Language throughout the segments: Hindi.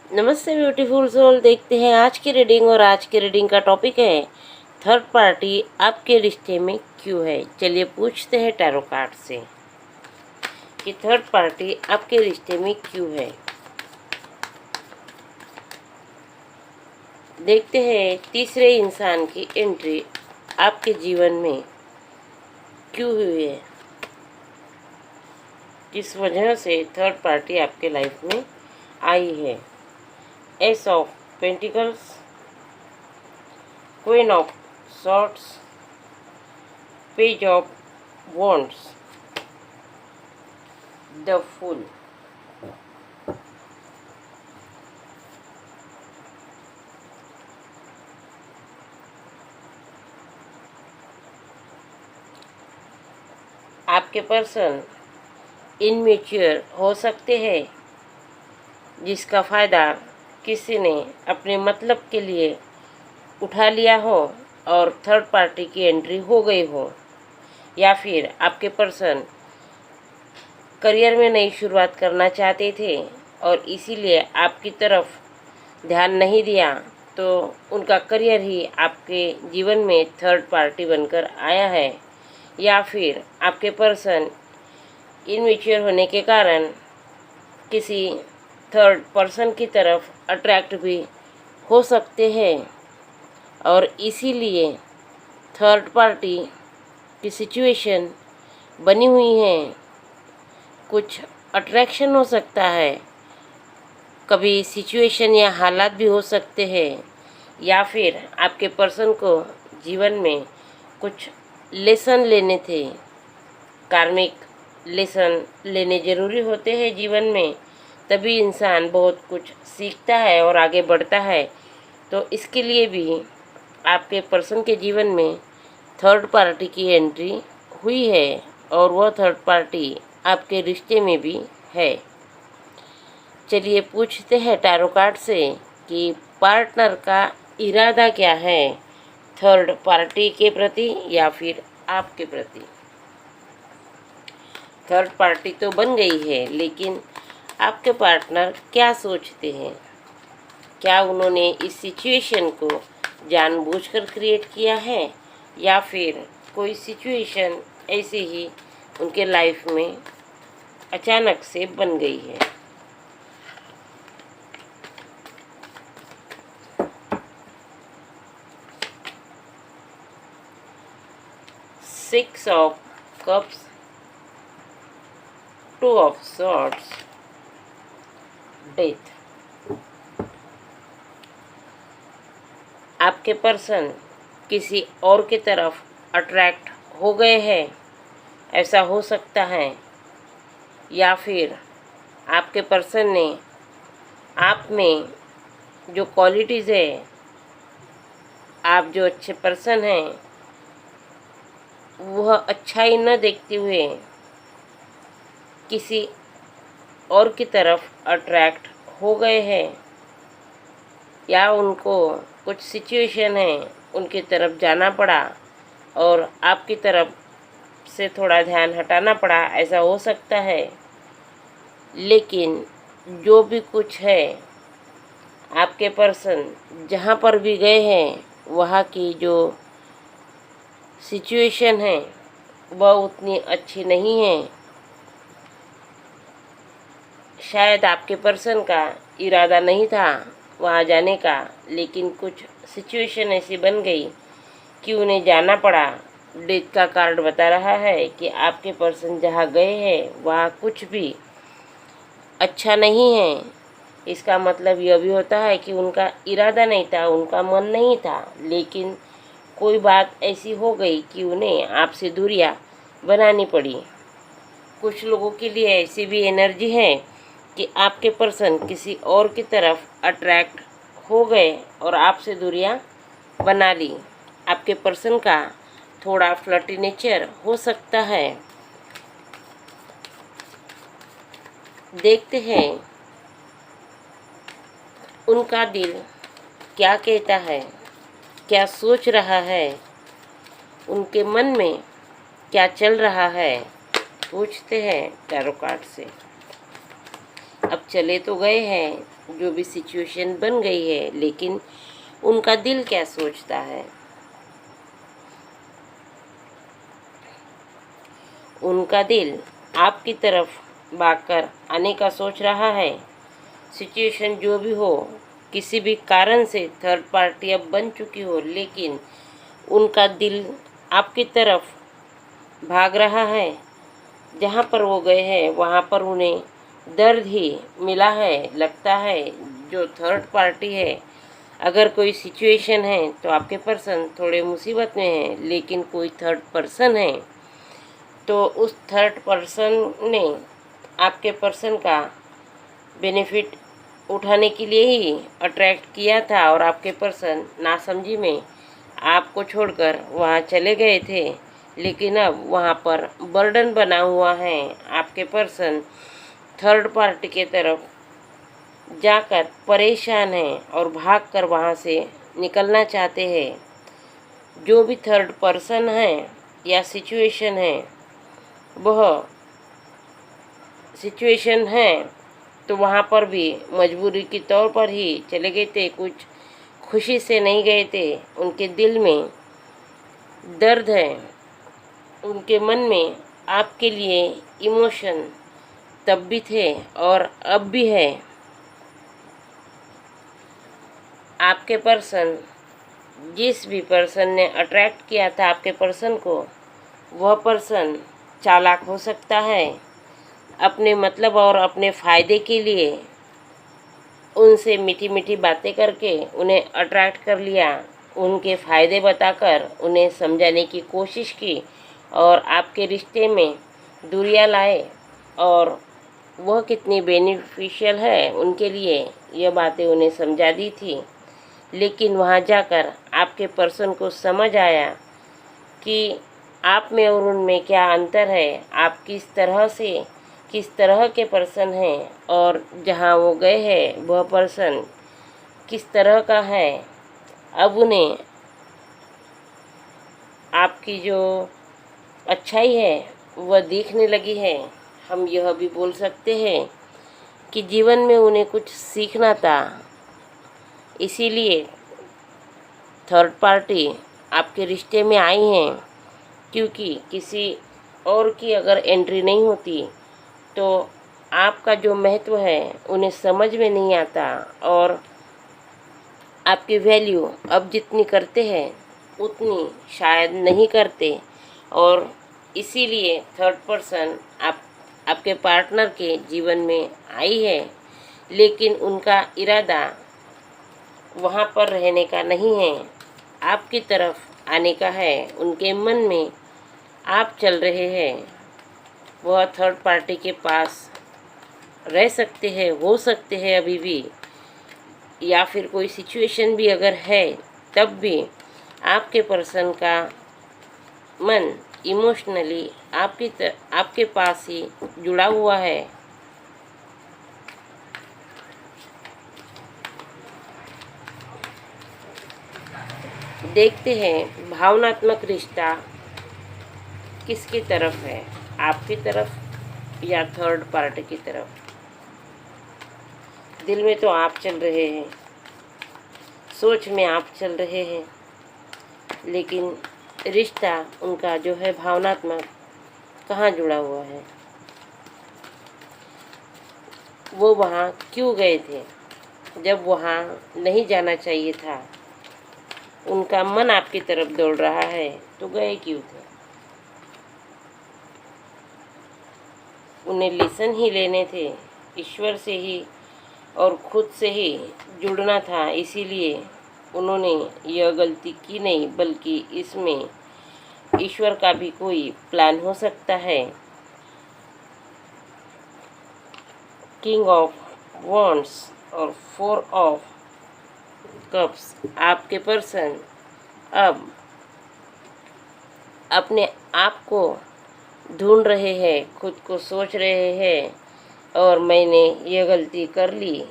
नमस्ते ब्यूटीफुल सोल। देखते हैं आज की रीडिंग, और आज की रीडिंग का टॉपिक है थर्ड पार्टी आपके रिश्ते में क्यों है। चलिए पूछते हैं टैरो कार्ड से कि थर्ड पार्टी आपके रिश्ते में क्यों है। देखते हैं तीसरे इंसान की एंट्री आपके जीवन में क्यों हुई है, किस वजह से थर्ड पार्टी आपके लाइफ में आई है। Ace of pentacles, queen of swords, page of wands, the fool. आपके पर्सन इनमेच्योर हो सकते हैं, जिसका फ़ायदा किसी ने अपने मतलब के लिए उठा लिया हो और थर्ड पार्टी की एंट्री हो गई हो, या फिर आपके पर्सन करियर में नई शुरुआत करना चाहते थे और इसीलिए आपकी तरफ ध्यान नहीं दिया, तो उनका करियर ही आपके जीवन में थर्ड पार्टी बनकर आया है। या फिर आपके पर्सन इनमेच्योर होने के कारण किसी थर्ड पर्सन की तरफ अट्रैक्ट भी हो सकते हैं और इसीलिए थर्ड पार्टी की सिचुएशन बनी हुई है। कुछ अट्रैक्शन हो सकता है, कभी सिचुएशन या हालात भी हो सकते हैं, या फिर आपके पर्सन को जीवन में कुछ लेसन लेने थे। कार्मिक लेसन लेने ज़रूरी होते हैं जीवन में, तभी इंसान बहुत कुछ सीखता है और आगे बढ़ता है। तो इसके लिए भी आपके पर्सन के जीवन में थर्ड पार्टी की एंट्री हुई है और वह थर्ड पार्टी आपके रिश्ते में भी है। चलिए पूछते हैं टैरो कार्ड से कि पार्टनर का इरादा क्या है थर्ड पार्टी के प्रति या फिर आपके प्रति। थर्ड पार्टी तो बन गई है, लेकिन आपके पार्टनर क्या सोचते हैं। क्या उन्होंने इस सिचुएशन को जानबूझकर क्रिएट किया है, या फिर कोई सिचुएशन ऐसे ही उनके लाइफ में अचानक से बन गई है। Six of cups, two of swords, death. आपके पर्सन किसी और की तरफ अट्रैक्ट हो गए हैं, ऐसा हो सकता है, या फिर आपके पर्सन ने आप में जो क्वालिटीज़ है, आप जो अच्छे पर्सन हैं, वह अच्छाई न देखते हुए किसी और की तरफ अट्रैक्ट हो गए हैं, या उनको कुछ सिचुएशन है उनकी तरफ जाना पड़ा और आपकी तरफ से थोड़ा ध्यान हटाना पड़ा, ऐसा हो सकता है। लेकिन जो भी कुछ है, आपके पर्सन जहाँ पर भी गए हैं वहाँ की जो सिचुएशन है वह उतनी अच्छी नहीं है। शायद आपके पर्सन का इरादा नहीं था वहाँ जाने का, लेकिन कुछ सिचुएशन ऐसी बन गई कि उन्हें जाना पड़ा। डेथ का कार्ड बता रहा है कि आपके पर्सन जहाँ गए हैं वहाँ कुछ भी अच्छा नहीं है। इसका मतलब यह भी होता है कि उनका इरादा नहीं था, उनका मन नहीं था, लेकिन कोई बात ऐसी हो गई कि उन्हें आपसे दूरियां बनानी पड़ी। कुछ लोगों के लिए ऐसी भी एनर्जी है कि आपके पर्सन किसी और की तरफ अट्रैक्ट हो गए और आपसे दूरियां बना ली। आपके पर्सन का थोड़ा फ्लर्टी नेचर हो सकता है। देखते हैं उनका दिल क्या कहता है, क्या सोच रहा है, उनके मन में क्या चल रहा है। पूछते हैं टैरो कार्ड से। अब चले तो गए हैं, जो भी सिचुएशन बन गई है, लेकिन उनका दिल क्या सोचता है। उनका दिल आपकी तरफ भागकर आने का सोच रहा है। सिचुएशन जो भी हो, किसी भी कारण से थर्ड पार्टी अब बन चुकी हो, लेकिन उनका दिल आपकी तरफ भाग रहा है। जहाँ पर वो गए हैं वहाँ पर उन्हें दर्द ही मिला है। लगता है जो थर्ड पार्टी है, अगर कोई सिचुएशन है तो आपके पर्सन थोड़े मुसीबत में है, लेकिन कोई थर्ड पर्सन है तो उस थर्ड पर्सन ने आपके पर्सन का बेनिफिट उठाने के लिए ही अट्रैक्ट किया था, और आपके पर्सन नासमझी में आपको छोड़कर वहाँ चले गए थे। लेकिन अब वहाँ पर बर्डन बना हुआ है। आपके पर्सन थर्ड पार्टी के तरफ जाकर परेशान है और भागकर वहाँ से निकलना चाहते हैं। जो भी थर्ड पर्सन है या सिचुएशन है, वह सिचुएशन है तो वहाँ पर भी मजबूरी के तौर पर ही चले गए थे, कुछ खुशी से नहीं गए थे। उनके दिल में दर्द है, उनके मन में आपके लिए इमोशन तब भी थे और अब भी है। आपके पर्सन, जिस भी पर्सन ने अट्रैक्ट किया था आपके पर्सन को, वह पर्सन चालाक हो सकता है। अपने मतलब और अपने फ़ायदे के लिए उनसे मीठी मीठी बातें करके उन्हें अट्रैक्ट कर लिया, उनके फ़ायदे बताकर उन्हें समझाने की कोशिश की और आपके रिश्ते में दूरियां लाए। और वह कितनी बेनिफिशियल है उनके लिए, यह बातें उन्हें समझा दी थी। लेकिन वहाँ जाकर आपके पर्सन को समझ आया कि आप में और उनमें क्या अंतर है, आप किस तरह के पर्सन हैं, और जहाँ वो गए हैं वह पर्सन किस तरह का है। अब उन्हें आपकी जो अच्छाई है वह दिखने लगी है। हम यह भी बोल सकते हैं कि जीवन में उन्हें कुछ सीखना था, इसीलिए थर्ड पार्टी आपके रिश्ते में आई हैं। क्योंकि किसी और की अगर एंट्री नहीं होती तो आपका जो महत्व है उन्हें समझ में नहीं आता, और आपकी वैल्यू अब जितनी करते हैं उतनी शायद नहीं करते। और इसीलिए थर्ड पर्सन आपके पार्टनर के जीवन में आई है, लेकिन उनका इरादा वहाँ पर रहने का नहीं है, आपकी तरफ आने का है। उनके मन में आप चल रहे हैं, वह थर्ड पार्टी के पास रह सकते हैं, हो सकते हैं अभी भी, या फिर कोई सिचुएशन भी अगर है तब भी आपके पर्सन का मन इमोशनली आपके पास ही जुड़ा हुआ है। देखते हैं भावनात्मक रिश्ता किसकी तरफ है, आपकी तरफ या थर्ड पार्टी की तरफ। दिल में तो आप चल रहे हैं, सोच में आप चल रहे हैं, लेकिन रिश्ता उनका जो है भावनात्मक कहाँ जुड़ा हुआ है। वो वहाँ क्यों गए थे जब वहाँ नहीं जाना चाहिए था। उनका मन आपकी तरफ दौड़ रहा है तो गए क्यों थे। उन्हें लेसन ही लेने थे, ईश्वर से ही और खुद से ही जुड़ना था। इसीलिए उन्होंने यह गलती की नहीं, बल्कि इसमें ईश्वर का भी कोई प्लान हो सकता है। किंग ऑफ वॉन्ड्स और 4 ऑफ कप्स, आपके पर्सन अब अपने आप को ढूंढ रहे हैं, खुद को सोच रहे हैं, और मैंने ये गलती कर ली,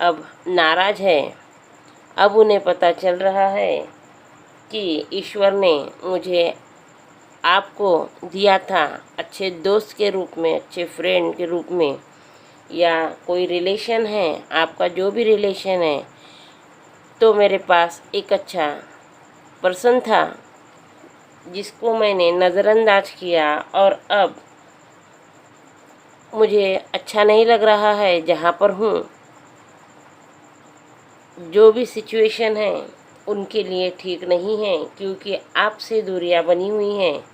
अब नाराज़ है। अब उन्हें पता चल रहा है कि ईश्वर ने मुझे आपको दिया था अच्छे दोस्त के रूप में, अच्छे फ्रेंड के रूप में, या कोई रिलेशन है, आपका जो भी रिलेशन है, तो मेरे पास एक अच्छा पर्सन था जिसको मैंने नज़रअंदाज किया, और अब मुझे अच्छा नहीं लग रहा है जहाँ पर हूँ। जो भी सिचुएशन है उनके लिए ठीक नहीं है, क्योंकि आपसे दूरियां बनी हुई हैं।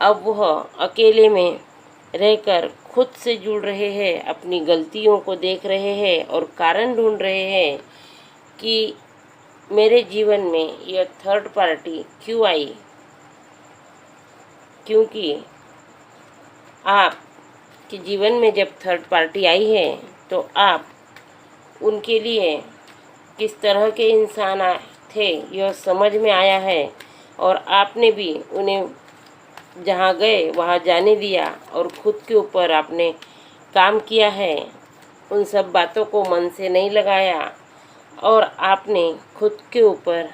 अब वह अकेले में रहकर खुद से जुड़ रहे हैं, अपनी गलतियों को देख रहे हैं और कारण ढूंढ रहे हैं कि मेरे जीवन में यह थर्ड पार्टी क्यों आई। क्योंकि आपके जीवन में जब थर्ड पार्टी आई है तो आप उनके लिए किस तरह के इंसान थे यह समझ में आया है, और आपने भी उन्हें जहाँ गए वहाँ जाने दिया और खुद के ऊपर आपने काम किया है। उन सब बातों को मन से नहीं लगाया और आपने खुद के ऊपर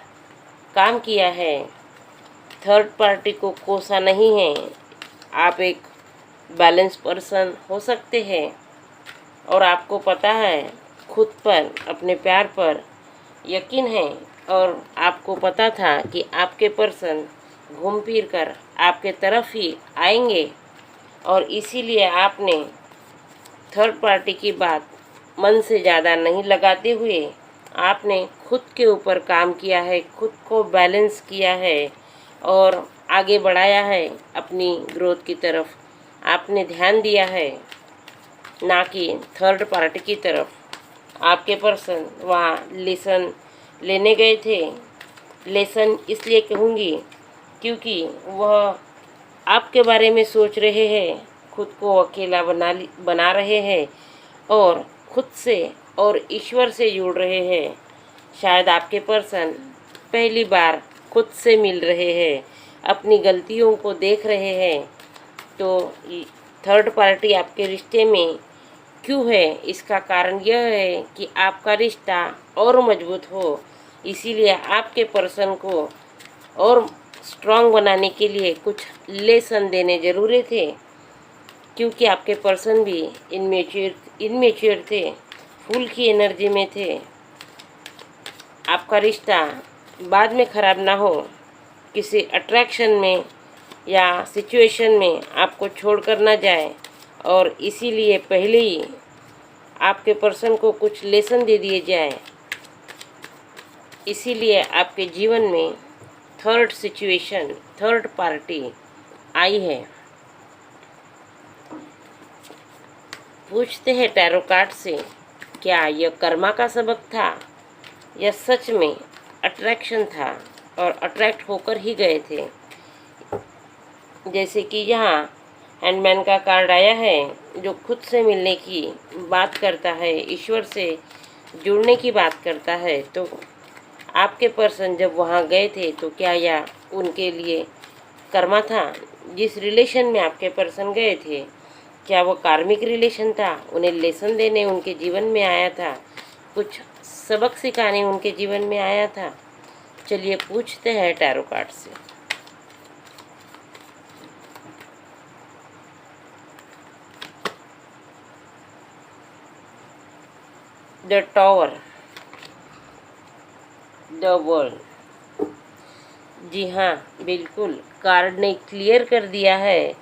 काम किया है। थर्ड पार्टी को कोसा नहीं है। आप एक बैलेंस पर्सन हो सकते हैं और आपको पता है, खुद पर, अपने प्यार पर यकीन है, और आपको पता था कि आपके पर्सन घूम फिर कर आपके तरफ ही आएंगे, और इसीलिए आपने थर्ड पार्टी की बात मन से ज़्यादा नहीं लगाते हुए आपने खुद के ऊपर काम किया है, खुद को बैलेंस किया है और आगे बढ़ाया है। अपनी ग्रोथ की तरफ आपने ध्यान दिया है, ना कि थर्ड पार्टी की तरफ। आपके पर्सन वहाँ लेसन लेने गए थे। लेसन इसलिए कहूँगी क्योंकि वह आपके बारे में सोच रहे हैं, खुद को अकेला बना रहे हैं और खुद से और ईश्वर से जुड़ रहे हैं। शायद आपके पर्सन पहली बार खुद से मिल रहे हैं, अपनी गलतियों को देख रहे हैं। तो थर्ड पार्टी आपके रिश्ते में क्यों है, इसका कारण यह है कि आपका रिश्ता और मजबूत हो। इसीलिए आपके पर्सन को और स्ट्रांग बनाने के लिए कुछ लेसन देने ज़रूरी थे, क्योंकि आपके पर्सन भी इनमेच्योर थे, फूल की एनर्जी में थे। आपका रिश्ता बाद में ख़राब ना हो, किसी अट्रैक्शन में या सिचुएशन में आपको छोड़कर ना जाए, और इसीलिए पहले ही आपके पर्सन को कुछ लेसन दे दिए जाए। इसीलिए आपके जीवन में थर्ड पार्टी आई है। पूछते हैं टैरो कार्ड से, क्या यह कर्मा का सबक था या सच में अट्रैक्शन था और अट्रैक्ट होकर ही गए थे। जैसे कि यहाँ हैंडमैन का कार्ड आया है, जो खुद से मिलने की बात करता है, ईश्वर से जुड़ने की बात करता है। तो आपके पर्सन जब वहाँ गए थे तो क्या यह उनके लिए कर्मा था। जिस रिलेशन में आपके पर्सन गए थे, क्या वो कार्मिक रिलेशन था, उन्हें लेसन देने उनके जीवन में आया था, कुछ सबक सिखाने उनके जीवन में आया था। चलिए पूछते हैं टैरो कार्ड से। The tower, the world. जी हाँ, बिल्कुल, कार्ड ने क्लियर कर दिया है।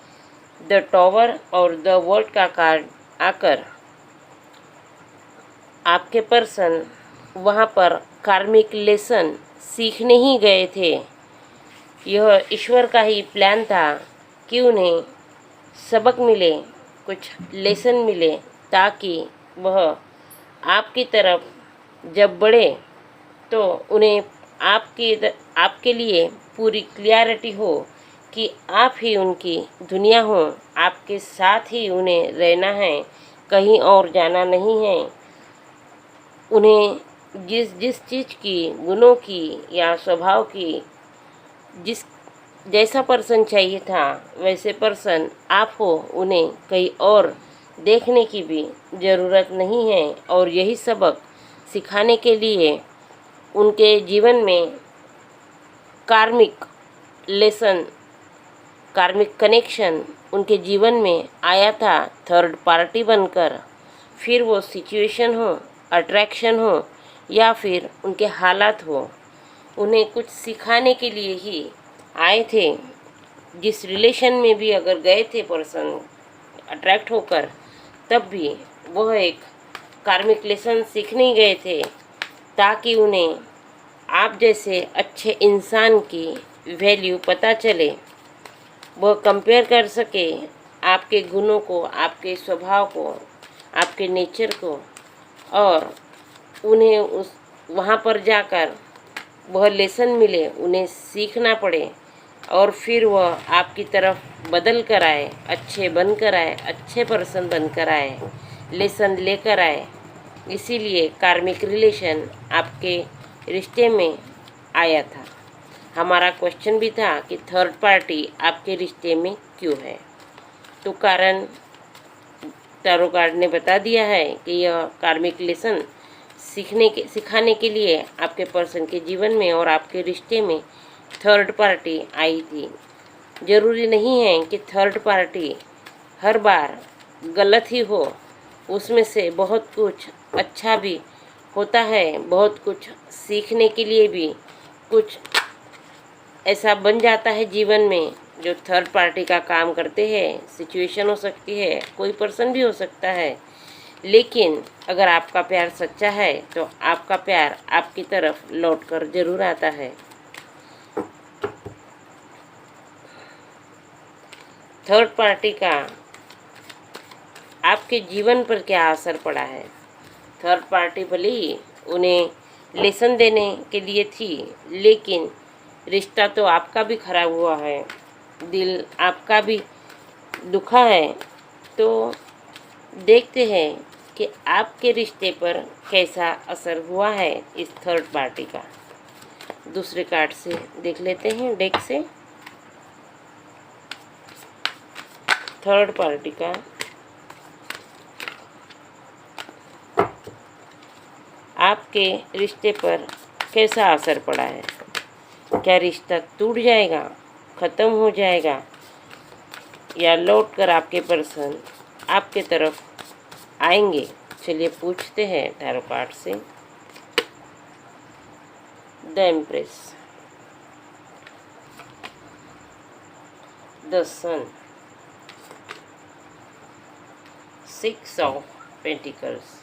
द टॉवर और द वर्ल्ड का कार्ड आकर आपके पर्सन वहाँ पर कार्मिक लेसन सीखने ही गए थे। यह ईश्वर का ही प्लान था कि उन्हें सबक मिले, कुछ लेसन मिले, ताकि वह आपकी तरफ जब बढ़े तो उन्हें आपके लिए पूरी क्लियरिटी हो कि आप ही उनकी दुनिया हो, आपके साथ ही उन्हें रहना है, कहीं और जाना नहीं है। उन्हें जिस जिस चीज़ की, गुणों की या स्वभाव की, जिस जैसा पर्सन चाहिए था वैसे पर्सन आप हो, उन्हें कहीं और देखने की भी ज़रूरत नहीं है। और यही सबक सिखाने के लिए उनके जीवन में कार्मिक लेसन, कार्मिक कनेक्शन उनके जीवन में आया था थर्ड पार्टी बनकर। फिर वो सिचुएशन हो, अट्रैक्शन हो या फिर उनके हालात हो, उन्हें कुछ सिखाने के लिए ही आए थे। जिस रिलेशन में भी अगर गए थे पर्सन अट्रैक्ट होकर, तब भी वह एक कार्मिक लेसन सीखने गए थे, ताकि उन्हें आप जैसे अच्छे इंसान की वैल्यू पता चले, वह कंपेयर कर सके आपके गुणों को, आपके स्वभाव को, आपके नेचर को, और उन्हें उस वहाँ पर जाकर वह लेसन मिले, उन्हें सीखना पड़े और फिर वह आपकी तरफ बदल कर आए, अच्छे बन कर आए, अच्छे पर्सन बन कर आए, लेसन लेकर आए। इसीलिए कार्मिक रिलेशन आपके रिश्ते में आया था। हमारा क्वेश्चन भी था कि थर्ड पार्टी आपके रिश्ते में क्यों है, तो कारण टैरो कार्ड ने बता दिया है कि यह कार्मिक लेसन सिखाने के लिए आपके पर्सन के जीवन में और आपके रिश्ते में थर्ड पार्टी आई थी। ज़रूरी नहीं है कि थर्ड पार्टी हर बार गलत ही हो, उसमें से बहुत कुछ अच्छा भी होता है, बहुत कुछ सीखने के लिए भी कुछ ऐसा बन जाता है जीवन में जो थर्ड पार्टी का काम करते हैं। सिचुएशन हो सकती है, कोई पर्सन भी हो सकता है, लेकिन अगर आपका प्यार सच्चा है तो आपका प्यार आपकी तरफ लौट कर जरूर आता है। थर्ड पार्टी का आपके जीवन पर क्या असर पड़ा है। थर्ड पार्टी भले ही उन्हें लेसन देने के लिए थी, लेकिन रिश्ता तो आपका भी खराब हुआ है, दिल आपका भी दुखा है। तो देखते हैं कि आपके रिश्ते पर कैसा असर हुआ है इस थर्ड पार्टी का। दूसरे कार्ड से देख लेते हैं, डेक से। थर्ड पार्टी का आपके रिश्ते पर कैसा असर पड़ा है। क्या रिश्ता टूट जाएगा, ख़त्म हो जाएगा, या लौट कर आपके पर्सन आपके तरफ आएंगे। चलिए पूछते हैं टैरो कार्ड से। The empress, the sun, 6 of pentacles.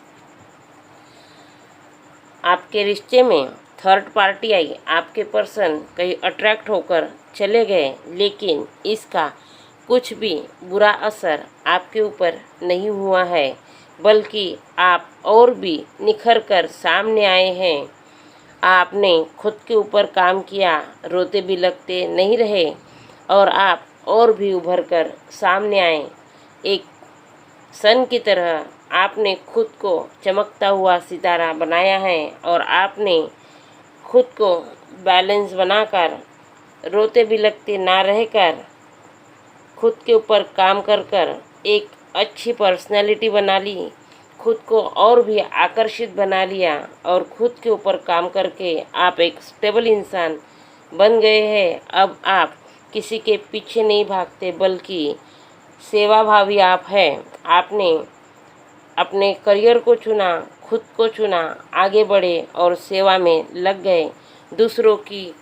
आपके रिश्ते में थर्ड पार्टी आई, आपके पर्सन कहीं अट्रैक्ट होकर चले गए, लेकिन इसका कुछ भी बुरा असर आपके ऊपर नहीं हुआ है, बल्कि आप और भी निखर कर सामने आए हैं। आपने खुद के ऊपर काम किया, रोते बिलखते नहीं रहे, और आप और भी उभर कर सामने आए। एक सन की तरह आपने खुद को चमकता हुआ सितारा बनाया है, और आपने खुद को बैलेंस बनाकर, रोते बिलखते ना रहकर, खुद के ऊपर काम कर कर एक अच्छी पर्सनैलिटी बना ली, खुद को और भी आकर्षित बना लिया, और खुद के ऊपर काम करके आप एक स्टेबल इंसान बन गए हैं। अब आप किसी के पीछे नहीं भागते, बल्कि सेवाभावी आप हैं। आपने अपने करियर को चुना, खुद को चुना, आगे बढ़े और सेवा में लग गए, दूसरों की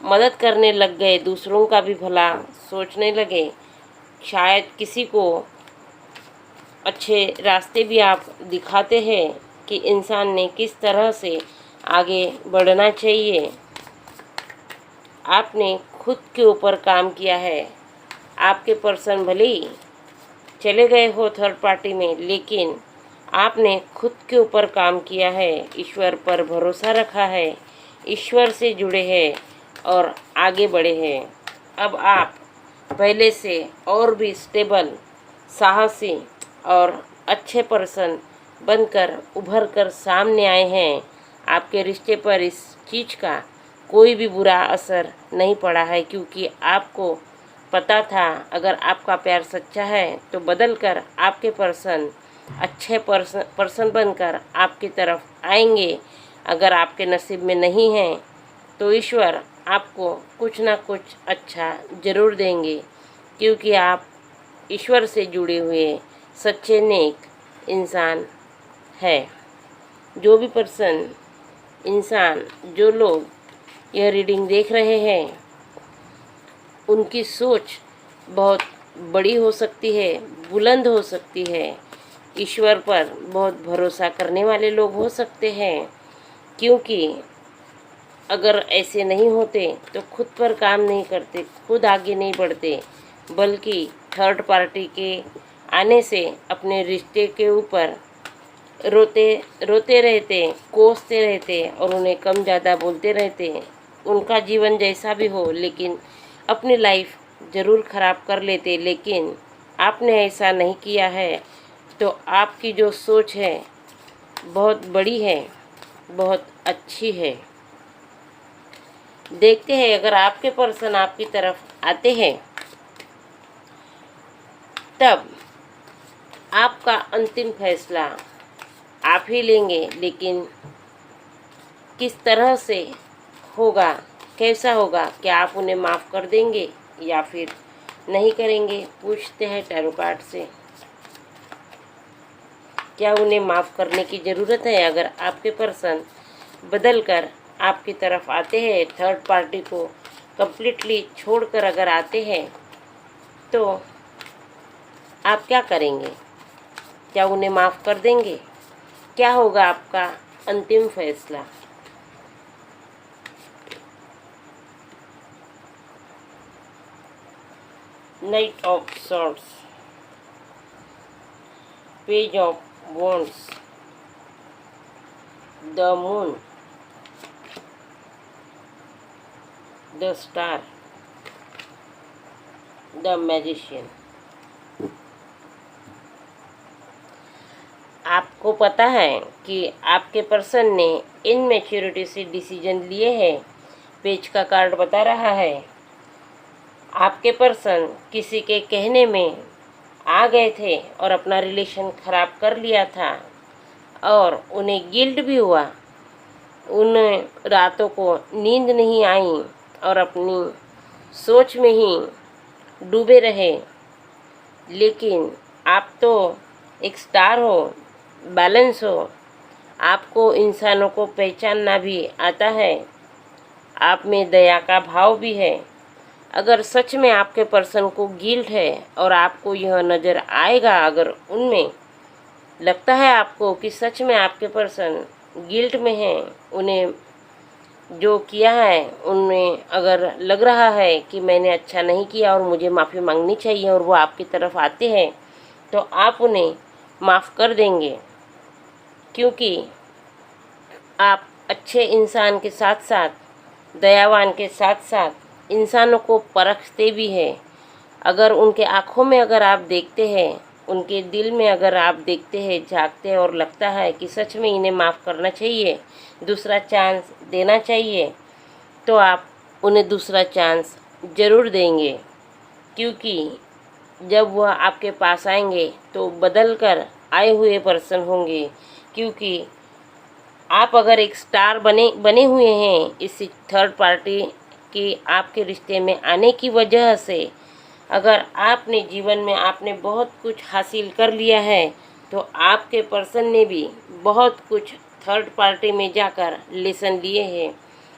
मदद करने लग गए, दूसरों का भी भला सोचने लगे। शायद किसी को अच्छे रास्ते भी आप दिखाते हैं कि इंसान ने किस तरह से आगे बढ़ना चाहिए। आपने खुद के ऊपर काम किया है। आपके पर्सन भले ही चले गए हो थर्ड पार्टी में, लेकिन आपने खुद के ऊपर काम किया है, ईश्वर पर भरोसा रखा है, ईश्वर से जुड़े हैं और आगे बढ़े हैं। अब आप पहले से और भी स्टेबल, साहसी और अच्छे पर्सन बनकर उभर कर सामने आए हैं। आपके रिश्ते पर इस चीज़ का कोई भी बुरा असर नहीं पड़ा है, क्योंकि आपको पता था अगर आपका प्यार सच्चा है तो बदल कर आपके पर्सन अच्छे पर्सन बनकर आपकी तरफ आएंगे। अगर आपके नसीब में नहीं है तो ईश्वर आपको कुछ ना कुछ अच्छा ज़रूर देंगे, क्योंकि आप ईश्वर से जुड़े हुए सच्चे नेक इंसान है। जो भी पर्सन, इंसान, जो लोग यह रीडिंग देख रहे हैं, उनकी सोच बहुत बड़ी हो सकती है, बुलंद हो सकती है। ईश्वर पर बहुत भरोसा करने वाले लोग हो सकते हैं, क्योंकि अगर ऐसे नहीं होते तो खुद पर काम नहीं करते, खुद आगे नहीं बढ़ते, बल्कि थर्ड पार्टी के आने से अपने रिश्ते के ऊपर रोते रोते रहते, कोसते रहते और उन्हें कम ज़्यादा बोलते रहते। उनका जीवन जैसा भी हो, लेकिन अपनी लाइफ ज़रूर ख़राब कर लेते। लेकिन आपने ऐसा नहीं किया है, तो आपकी जो सोच है बहुत बड़ी है, बहुत अच्छी है। देखते हैं, अगर आपके पर्सन आपकी तरफ आते हैं तब आपका अंतिम फैसला आप ही लेंगे, लेकिन किस तरह से होगा, कैसा होगा, क्या आप उन्हें माफ़ कर देंगे या फिर नहीं करेंगे? पूछते हैं टैरो कार्ड से, क्या उन्हें माफ़ करने की ज़रूरत है? अगर आपके पर्सन बदल कर आपकी तरफ आते हैं, थर्ड पार्टी को कम्प्लीटली छोड़कर अगर आते हैं, तो आप क्या करेंगे? क्या उन्हें माफ़ कर देंगे? क्या होगा आपका अंतिम फैसला? Night of swords, page of wands, the moon, the star, the magician. आपको पता है कि आपके पर्सन ने इनमेच्योरिटी से डिसीजन लिए हैं। पेज का कार्ड बता रहा है आपके पर्सन किसी के कहने में आ गए थे और अपना रिलेशन ख़राब कर लिया था और उन्हें गिल्ट भी हुआ। उन रातों को नींद नहीं आई और अपनी सोच में ही डूबे रहे। लेकिन आप तो एक स्टार हो, बैलेंस हो, आपको इंसानों को पहचानना भी आता है, आप में दया का भाव भी है। अगर सच में आपके पर्सन को गिल्ट है और आपको यह नज़र आएगा, अगर उनमें लगता है आपको कि सच में आपके पर्सन गिल्ट में हैं, उन्हें जो किया है उनमें अगर लग रहा है कि मैंने अच्छा नहीं किया और मुझे माफ़ी मांगनी चाहिए, और वो आपकी तरफ आते हैं, तो आप उन्हें माफ़ कर देंगे, क्योंकि आप अच्छे इंसान के साथ साथ, दयावान के साथ साथ इंसानों को परखते भी हैं। अगर उनके आँखों में अगर आप देखते हैं, उनके दिल में अगर आप देखते हैं, झांकते हैं और लगता है कि सच में इन्हें माफ़ करना चाहिए, दूसरा चांस देना चाहिए, तो आप उन्हें दूसरा चांस ज़रूर देंगे। क्योंकि जब वह आपके पास आएंगे तो बदल कर आए हुए पर्सन होंगे। क्योंकि आप अगर एक स्टार बने हुए हैं इस थर्ड पार्टी के आपके रिश्ते में आने की वजह से, अगर आपने जीवन में आपने बहुत कुछ हासिल कर लिया है, तो आपके पर्सन ने भी बहुत कुछ थर्ड पार्टी में जाकर लेसन लिए हैं,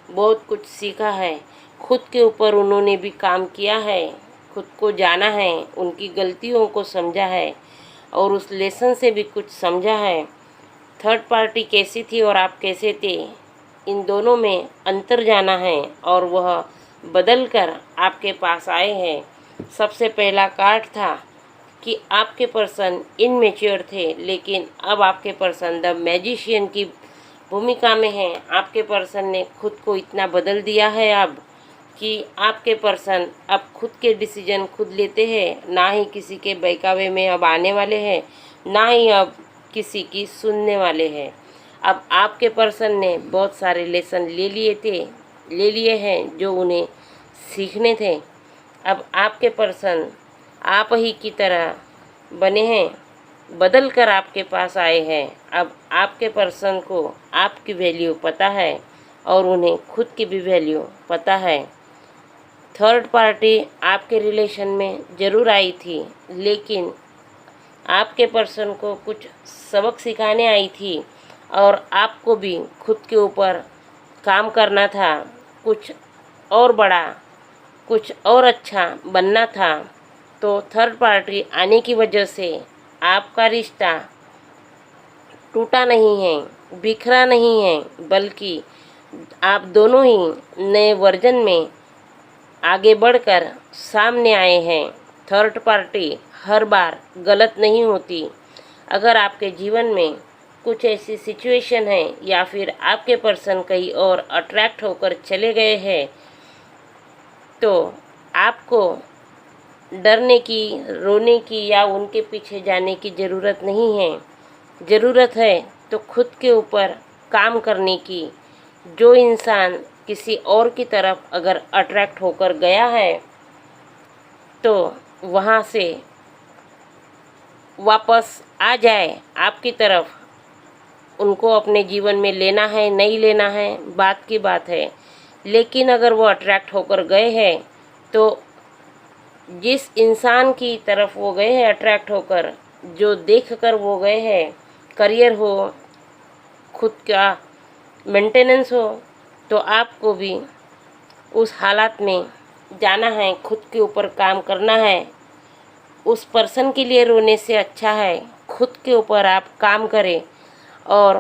बहुत कुछ सीखा है, खुद के ऊपर उन्होंने भी काम किया है, खुद को जाना है, उनकी गलतियों को समझा है और उस लेसन से भी कुछ समझा है। थर्ड पार्टी कैसी थी और आप कैसे थे, इन दोनों में अंतर जाना है और वह बदल कर आपके पास आए हैं। सबसे पहला कार्ड था कि आपके पर्सन इनमेच्योर थे, लेकिन अब आपके पर्सन द मैजिशियन की भूमिका में हैं। आपके पर्सन ने खुद को इतना बदल दिया है अब कि आपके पर्सन अब खुद के डिसीजन खुद लेते हैं, ना ही किसी के बहकावे में अब आने वाले हैं, ना ही अब किसी की सुनने वाले हैं। अब आपके पर्सन ने बहुत सारे लेसन ले लिए हैं जो उन्हें सीखने थे। अब आपके पर्सन आप ही की तरह बने हैं, बदल कर आपके पास आए हैं। अब आपके पर्सन को आपकी वैल्यू पता है और उन्हें खुद की भी वैल्यू पता है। थर्ड पार्टी आपके रिलेशन में ज़रूर आई थी, लेकिन आपके पर्सन को कुछ सबक सिखाने आई थी और आपको भी खुद के ऊपर काम करना था, कुछ और बड़ा, कुछ और अच्छा बनना था। तो थर्ड पार्टी आने की वजह से आपका रिश्ता टूटा नहीं है, बिखरा नहीं है, बल्कि आप दोनों ही नए वर्जन में आगे बढ़कर सामने आए हैं। थर्ड पार्टी हर बार गलत नहीं होती। अगर आपके जीवन में कुछ ऐसी सिचुएशन है या फिर आपके पर्सन कहीं और अट्रैक्ट होकर चले गए हैं, तो आपको डरने की, रोने की या उनके पीछे जाने की ज़रूरत नहीं है। ज़रूरत है तो खुद के ऊपर काम करने की। जो इंसान किसी और की तरफ अगर अट्रैक्ट होकर गया है, तो वहाँ से वापस आ जाए आपकी तरफ। उनको अपने जीवन में लेना है नहीं लेना है बात की बात है, लेकिन अगर वो अट्रैक्ट होकर गए हैं, तो जिस इंसान की तरफ वो गए हैं अट्रैक्ट होकर, जो देखकर वो गए हैं, करियर हो, खुद का मेंटेनेंस हो, तो आपको भी उस हालात में जाना है, खुद के ऊपर काम करना है। उस पर्सन के लिए रोने से अच्छा है खुद के ऊपर आप काम करें और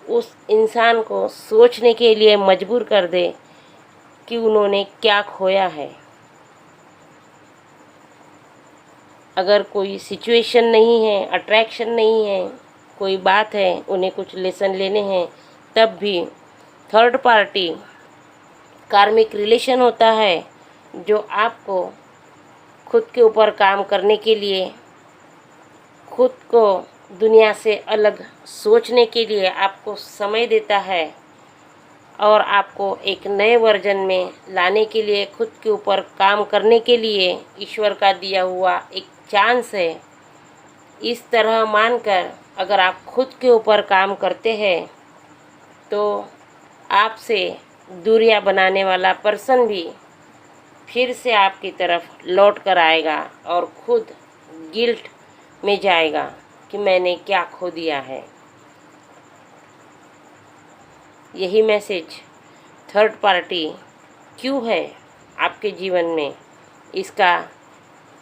उस इंसान को सोचने के लिए मजबूर कर दे कि उन्होंने क्या खोया है। अगर कोई सिचुएशन नहीं है, अट्रैक्शन नहीं है, कोई बात है, उन्हें कुछ लेसन लेने हैं, तब भी थर्ड पार्टी कार्मिक रिलेशन होता है, जो आपको खुद के ऊपर काम करने के लिए, खुद को दुनिया से अलग सोचने के लिए आपको समय देता है और आपको एक नए वर्जन में लाने के लिए, खुद के ऊपर काम करने के लिए ईश्वर का दिया हुआ एक चांस है। इस तरह मानकर अगर आप खुद के ऊपर काम करते हैं, तो आपसे दूरियां बनाने वाला पर्सन भी फिर से आपकी तरफ लौट कर आएगा और खुद गिल्ट में जाएगा कि मैंने क्या खो दिया है। यही मैसेज थर्ड पार्टी क्यों है आपके जीवन में, इसका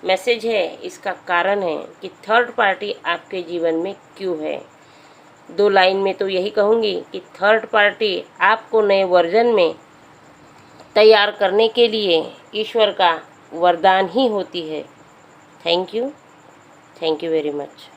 मैसेज है, इसका कारण है कि थर्ड पार्टी आपके जीवन में क्यों है। 2 लाइन में तो यही कहूँगी कि थर्ड पार्टी आपको नए वर्जन में तैयार करने के लिए ईश्वर का वरदान ही होती है। Thank you very much.